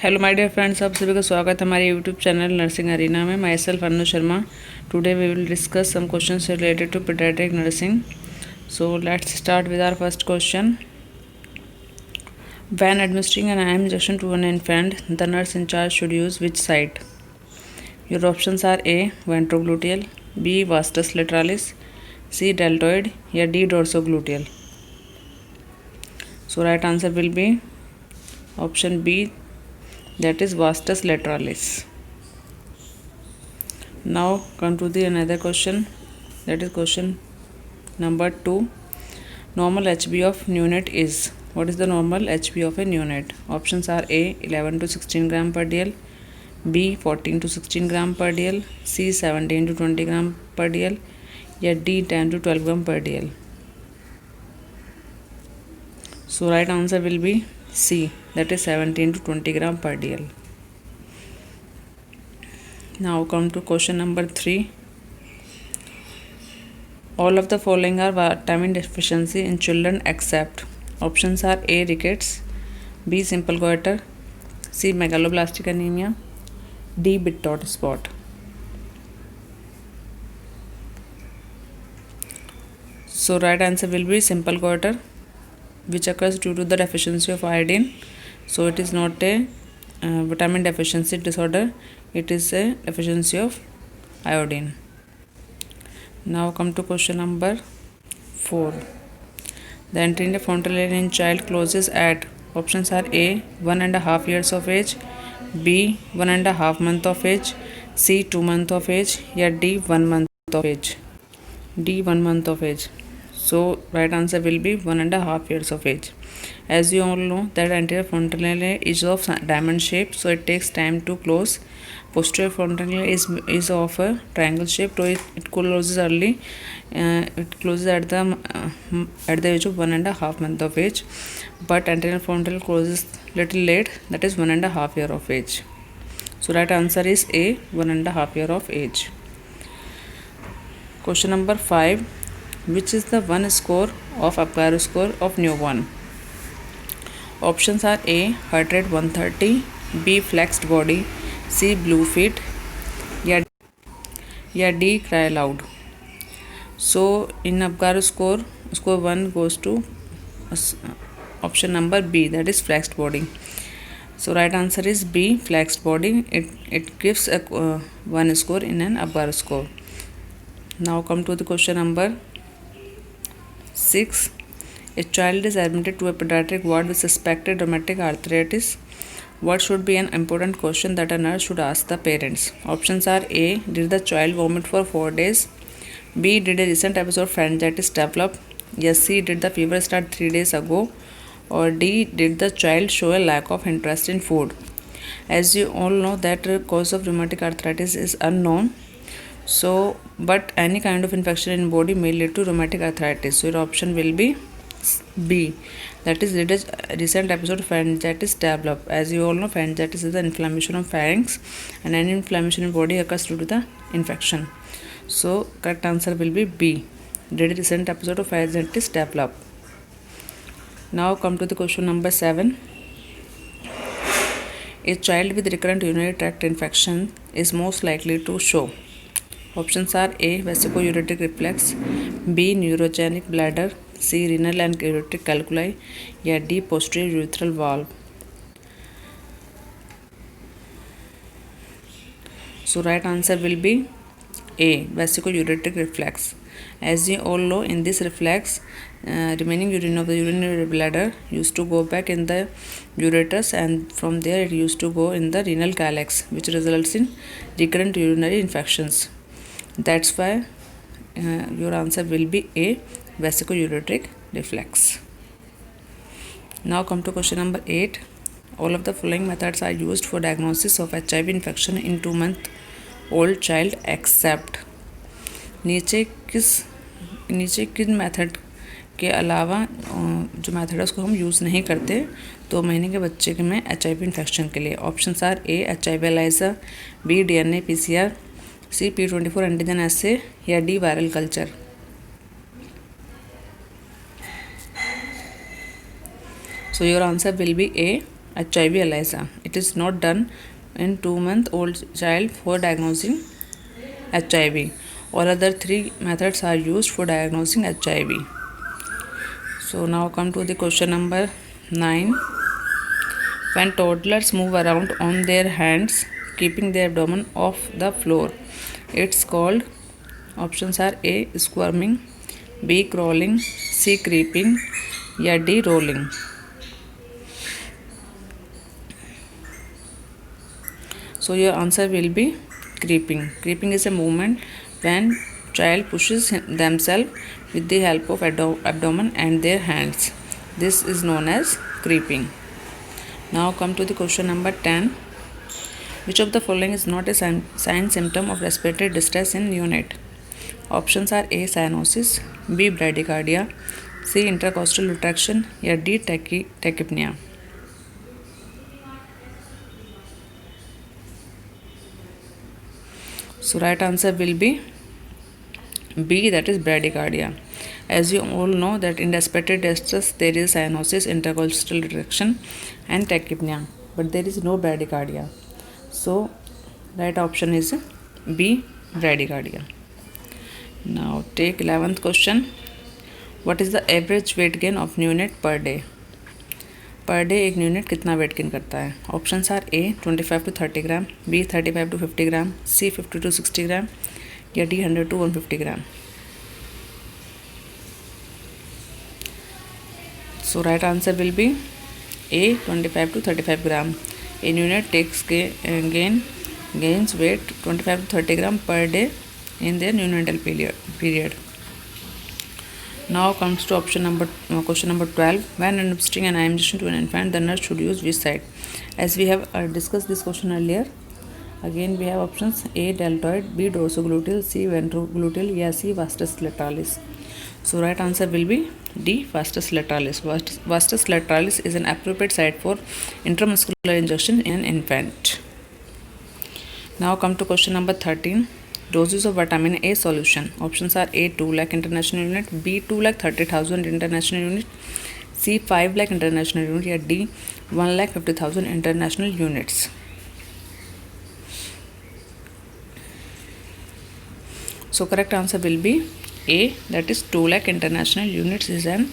Hello my dear friends, आप सभी का स्वागत है हमारे यूट्यूब चैनल नर्सिंग अरीना में। Myself Anu Sharma. Today we will discuss some questions related to paediatric nursing. So let's start with our first question. When administering an IM injection to an infant, the nurse in charge should use which site? Your options are A. Ventrogluteal, B. Vastus lateralis, C. Deltoid, या D. Dorsogluteal. So right answer will be option B, that is vastus lateralis. Now come to the another question, that is question number 2. Normal HB of neonate is. What is the normal HB of a neonate? Options are A. 11 to 16 gram per dl, B. 14 to 16 gram per dl, C. 17 to 20 gram per dl, या D. 10 to 12 gram per dl. So right answer will be C, that is 17 to 20 gram per dl. Now come to question number 3. All of the following are vitamin deficiency in children except. Options are A. Rickets, B. Simple goiter, C. Megaloblastic anemia, D. Bitot spot. So right answer will be simple goiter, which occurs due to the deficiency of iodine. So it is not a vitamin deficiency disorder, it is a deficiency of iodine. Now come to question number 4. The anterior frontal area in child closes at. Options are A. 1.5 years of age, B. 1.5 month of age, C. 2 month of age, या D. 1 month of age. D. 1 month of age. So right answer will be 1.5 years of age. As you all know that anterior frontal area is of diamond shape, so it takes time to close. Posterior frontal area is of a triangle shape, so it closes early. It closes at the age of 1.5 month of age, but anterior frontal closes little late, that is 1.5 year of age. So right answer is A, 1.5 year of age. Question number 5. Which is the one score of Apgar score of newborn? Options are A. Heart rate 130, B. Flexed body, C. Blue feet, या D. Cry loud. So in Apgar score 1 goes to option number B, that is flexed body. So right answer is B, flexed body. It gives a one score in an Apgar score. Now come to the question number 6. A child is admitted to a pediatric ward with suspected rheumatic arthritis. What should be an important question that a nurse should ask the parents? Options are A. Did the child vomit for 4 days? B. Did a recent episode of pharyngitis develop? Yes. C. Did the fever start 3 days ago? Or D. Did the child show a lack of interest in food? As you all know that cause of rheumatic arthritis is unknown. So, but any kind of infection in body may lead to rheumatic arthritis. So, your option will be B, that is, did a recent episode of pharyngitis develop? As you all know, pharyngitis is the inflammation of pharynx, and any inflammation in body occurs due to the infection. So, correct answer will be B, did a recent episode of pharyngitis develop? Now come to the question number 7. A child with recurrent urinary tract infection is most likely to show. Options are A. Vesicouretic reflex, B. Neurogenic bladder, C. Renal and ureteric calculi, या D. Posterior urethral valve. So right answer will be A. Vesicouretic reflex. As you all know, in this reflex, remaining urine of the urinary bladder used to go back in the ureters, and from there it used to go in the renal calyx, which results in recurrent urinary infections. That's why your answer will be A. Vesicouretic reflex. Now come to question number 8. All of the following methods are used for diagnosis of HIV infection in 2-month-old child except. नीचे किन method के अलावा जो method है उसको हम use नहीं करते 2 महीने के बच्चे के में HIV इन्फेक्शन के लिए? Options are A. HIV ELISA, B. DNA PCR, C. P24 antigen assay, या D. Viral culture. So your answer will be A. HIV ELISA. It is not done in 2-month-old child for diagnosing HIV. All other 3 methods are used for diagnosing HIV. So now come to the question number 9. When toddlers move around on their hands, keeping their abdomen off the floor, it's called, options are A. Squirming, B. Crawling, C. Creeping, या D. Rolling. So your answer will be creeping. Creeping is a movement when child pushes themselves with the help of abdomen and their hands. This is known as creeping. Now come to the question number 10. Which of the following is not a sign symptom of respiratory distress in neonate? Options are A. Cyanosis, B. Bradycardia, C. Intercostal retraction, या D. Tachypnea. So right answer will be B, that is bradycardia. As you all know that in respiratory distress there is cyanosis, intercostal retraction and tachypnea, but there is no bradycardia. So right option is B, bradycardia. Now take 11th question. What is the average weight gain of neonate per day? Per day एक neonate कितना weight gain करता है? Options are A 25 to 30 gram, B 35 to 50 gram, C 50 to 60 gram, या D 100 to 150 gram. So right answer will be A 25 to 35 gram. A neonate takes gains weight 25 to 30 gram per day in their neonatal period. Now comes to question number 12. When administering an eye injection to an infant, the nurse should use which side? As we have discussed this question earlier, again we have options A. deltoid, B. dorsogluteal, C. ventrogluteal, या C. vastus lateralis. So right answer will be D. vastus lateralis. Vastus lateralis is an appropriate site for intramuscular injection in an infant. Now come to question number 13. Doses of vitamin A solution. Options are A 2 lakh international unit, B 2 lakh 30,000 international unit, C 5 lakh international unit, या D 1 lakh 50,000 international units. So correct answer will be A, that is 2 lakh international units is an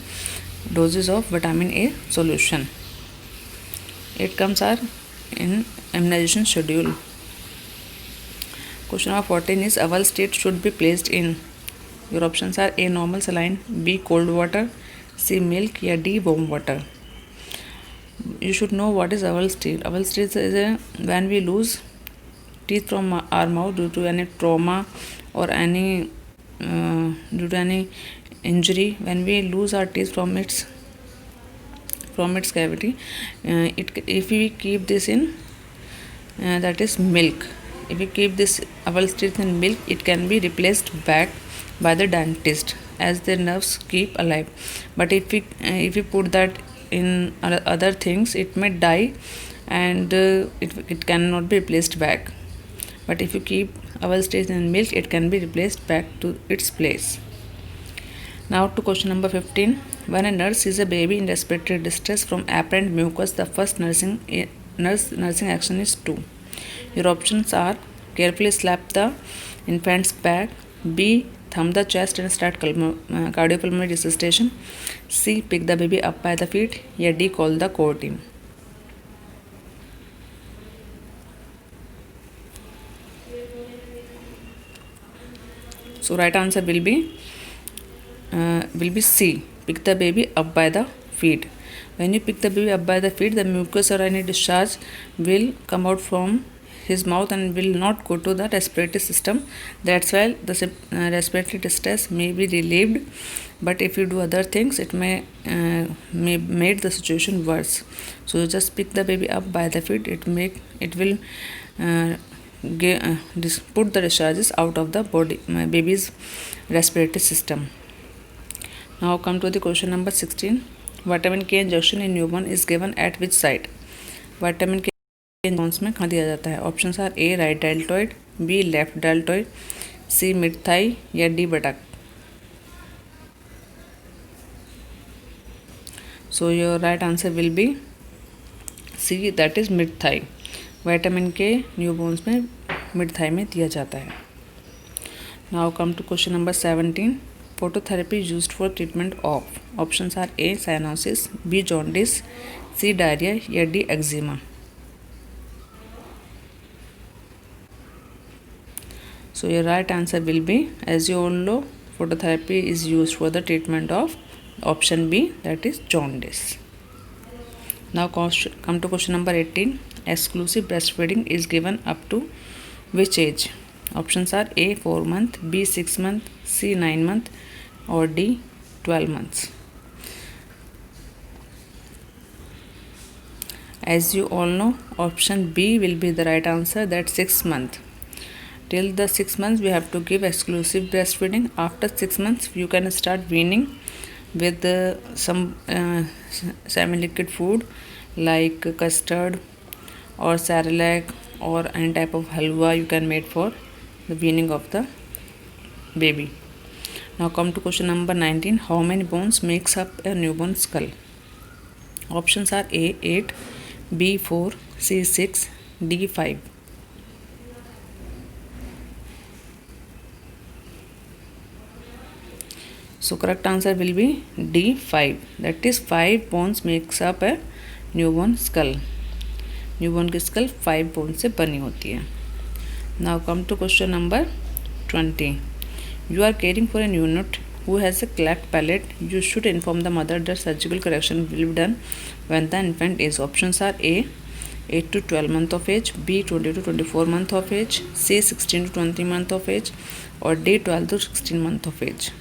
doses of vitamin A solution. It comes are in immunization schedule. Question number 14 is oval state should be placed in. Your options are A normal saline, B cold water, C milk, या D warm water. You should know what is oval state. Oval state is when we lose teeth from our mouth due to any trauma or any due to any injury. When we lose our teeth from its cavity, if we keep this in that is milk. If you keep this oval teeth in milk, it can be replaced back by the dentist as the nerves keep alive. But if we put that in other things, it may die and it cannot be replaced back. But if you keep oval teeth in milk, it can be replaced back to its place. Now to question number 15. When a nurse sees a baby in respiratory distress from apparent mucus, the first nursing action is to. Your options are carefully slap the infant's back, B thumb the chest and start cardiopulmonary resuscitation, C pick the baby up by the feet, या D call the core team. So right answer will be C, pick the baby up by the feet. When you pick the baby up by the feet, the mucus or any discharge will come out from his mouth and will not go to the respiratory system. That's why the respiratory distress may be relieved, but if you do other things, it may make the situation worse. So you just pick the baby up by the feet. It will put the discharges out of the body, baby's respiratory system. Now come to the question number 16. Vitamin K injection in newborn is given at which site? Vitamin K injections में कहाँ दिया जाता है? Options are A right deltoid, B left deltoid, C mid thigh, या D buttock. So your right answer will be C that is mid thigh. Vitamin K newborns में mid thigh में दिया जाता है। Now come to question number 17. Phototherapy used for treatment of. Options are A. cyanosis, B. jaundice, C. diarrhea या D. eczema. So your right answer will be, as you all know, phototherapy is used for the treatment of option B, that is jaundice. Now come to question number 18. Exclusive breastfeeding is given up to which age? Options are A. 4 month, B. 6 month, C. 9 month or D. 12 months. As you all know, option B will be the right answer, that 6 month. Till the 6 months we have to give exclusive breastfeeding. After 6 months you can start weaning with some semi-liquid food like custard or Cerelac or any type of halwa you can make for the weaning of the baby. Now come to question number 19. How many bones makes up a newborn skull? Options are A. 8, B. 4, C. 6, D. 5. So correct answer will be D. 5. That is 5 bones makes up a newborn skull. Newborn की school 5 bone से बनी होती है. Now come to question number 20. You are caring for a neonate who has a cleft palate. You should inform the mother that surgical correction will be done when the infant is. Options are A. 8 to 12 month of age, B. 20 to 24 month of age, C. 16 to 20 month of age or D. 12 to 16 month of age.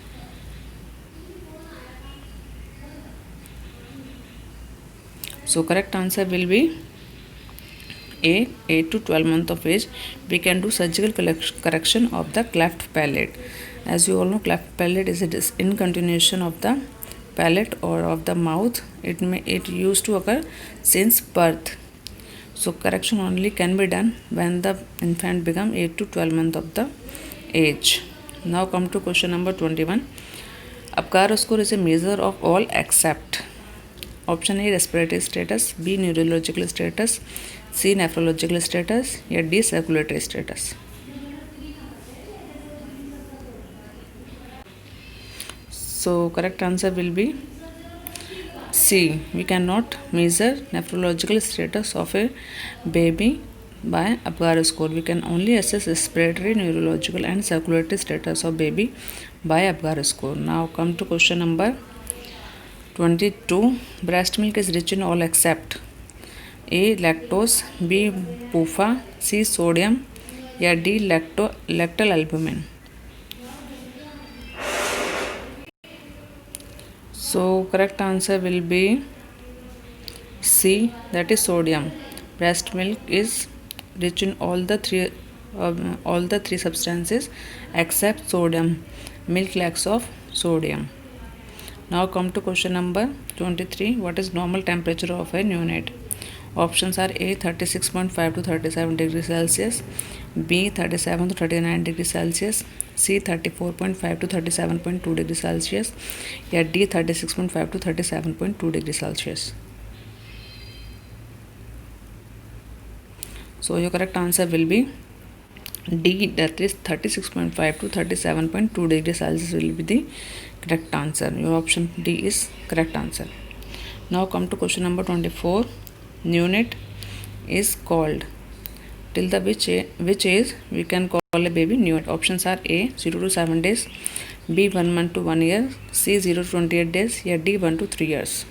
So correct answer will be A. 8 to 12 month of age. We can do surgical correction of the cleft palate. As you all know, cleft palate is a discontinuation of the palate or of the mouth. It used to occur since birth. So correction only can be done when the infant become 8 to 12 month of the age. Now come to question number 21. Apgar score is a measure of all except. Option A. respiratory status, B. neurological status, C. nephrological status या D. circulatory status. So correct answer will be C. We cannot measure nephrological status of a baby by Apgar score. We can only assess respiratory, neurological and circulatory status of baby by Apgar score. Now come to question number 22. Breast milk is rich in all except A. lactose, B. PUFA, C. sodium या D. lactal albumin. So correct answer will be C, that is sodium. Breast milk is rich in all the three substances except sodium. Milk lacks of sodium. Now come to question number 23. What is normal temperature of a neonate? Options are A. 36.5 to 37 degrees Celsius, B. 37 to 39 degrees Celsius, C. 34.5 to 37.2 degrees Celsius या D. 36.5 to 37.2 degrees Celsius. So your correct answer will be D, that is 36.5 to 37.2 degrees Celsius will be the correct answer. Your option D is correct answer. Now come to question number 24. Neonate is called. Till the which age we can call a baby neonate? Options are A. 0 to 7 days, B. 1 month to 1 year, C. 0 to 28 days या D. 1 to 3 years.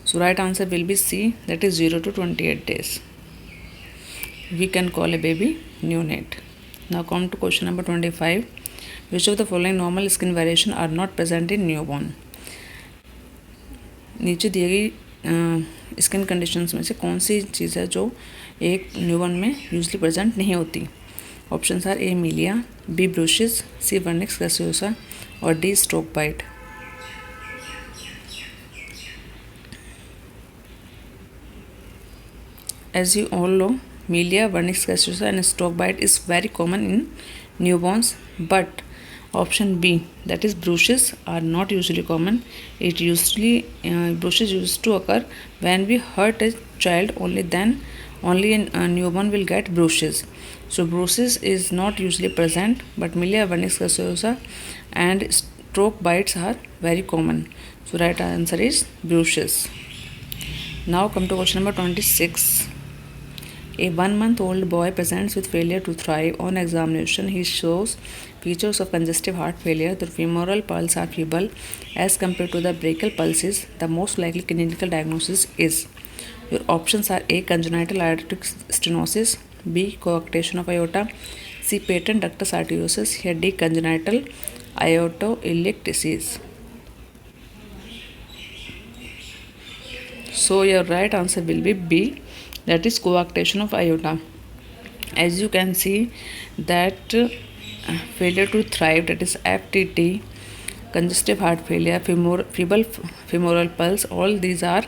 So right answer will be C, that is 0 to 28 days. We can call a baby neonate. Now come to question number 25. Which of the following normal skin variation are not present in newborn? नीचे दिए गई skin conditions में से कौन सी चीज़ है जो एक newborn में यूजली प्रेजेंट नहीं होती? Options are A. Milia, B. Bruises, C. Vernix caseosa और D. Stork bite. As you all know, Melia, Wernicke's gaseosa and stroke bite is very common in newborns, but Option B, that is bruises are not usually common. It usually bruises used to occur when we hurt a child. Only a newborn will get bruises. So bruises is not usually present, but milia vernis caseosa and stroke bites are very common. So right answer is bruises. Now come to question number 26. A 1-month-old boy presents with failure to thrive. On examination, he shows features of congestive heart failure. The femoral pulse are feeble as compared to the brachial pulses. The most likely clinical diagnosis is. Your options are A. Congenital aortic stenosis, B. Coarctation of aorta, C. Patent ductus arteriosus, or D. Congenital aortoiliac disease. So your right answer will be B, that is coarctation of aorta. As you can see that failure to thrive, that is FTT, congestive heart failure, feeble femoral pulse, all these are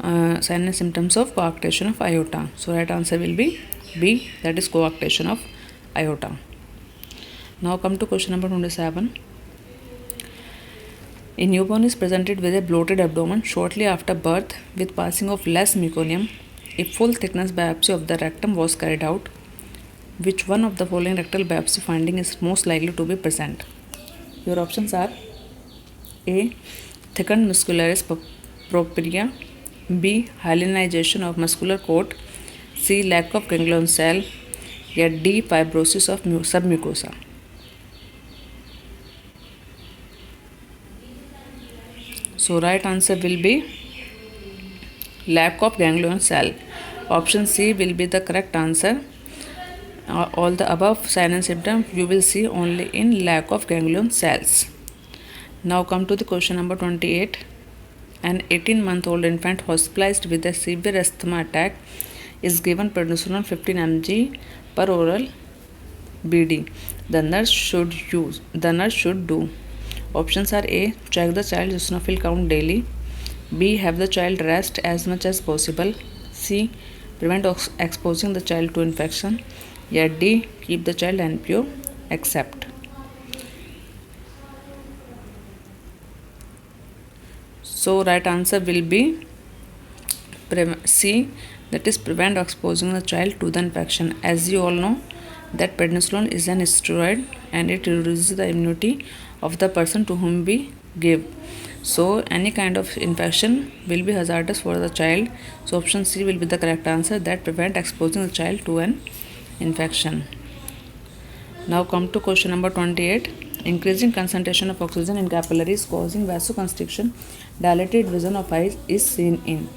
signs and symptoms of coarctation of aorta. So right answer will be B, that is coarctation of aorta. Now come to question number 27. A newborn is presented with a bloated abdomen shortly after birth with passing of less meconium. A full thickness biopsy of the rectum was carried out. Which one of the following rectal biopsy finding is most likely to be present? Your options are A. Thickened muscularis propria, B. hyalinization of muscular coat, C. lack of ganglion cell, or D. fibrosis of submucosa. So right answer will be lack of ganglion cell. Option C will be the correct answer. All the above signs and symptoms you will see only in lack of ganglion cells. Now come to the question number 28. An 18-month-old infant hospitalized with a severe asthma attack is given prednisolone 15 mg per oral BD. The nurse should do. Options are A. Check the child's eosinophil count daily, B. Have the child rest as much as possible, C. Prevent exposing the child to infection, or D. Keep the child NPO except. So right answer will be C, that is prevent exposing the child to the infection. As you all know that prednisolone is an steroid and it reduces the immunity of the person to whom we give. So any kind of infection will be hazardous for the child. So option C will be the correct answer, that prevent exposing the child to an infection. Now come to question number 28. Increasing concentration of oxygen in capillaries causing vasoconstriction, dilated vision of eyes is seen in.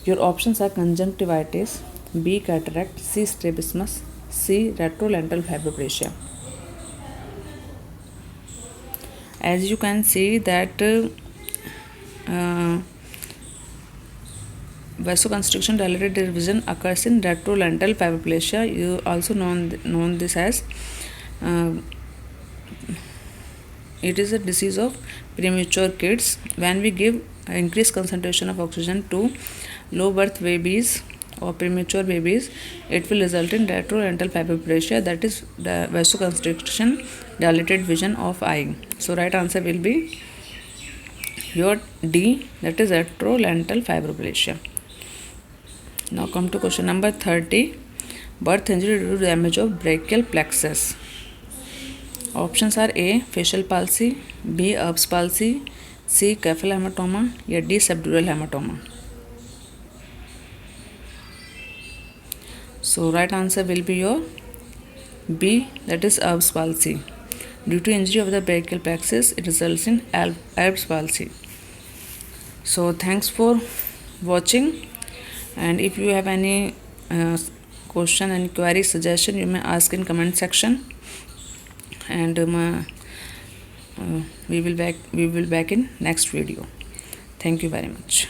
Your options are conjunctivitis, B. cataract, C. strabismus, C. retrolental hypoplasia. As you can see that vasoconstriction dilated vision occurs in retrolental hypoplasia. You also known this as it is a disease of premature kids. When we give increased concentration of oxygen to low birth babies or premature babies, it will result in retrolental hypoplasia, that is the vasoconstriction dilated vision of eye. So right answer will be your D, that is retrolental hypoplasia. Now come to question number 30. Birth injury due to damage of brachial plexus. Options are A. facial palsy, B. Erb's palsy, C. cephalohematoma, or D. subdural hematoma. So right answer will be your B, that is Erb's palsy. Due to injury of the brachial plexus, it results in Erb's palsy. So thanks for watching, and if you have any question and query suggestion, you may ask in comment section, and we will back in next video. Thank you very much.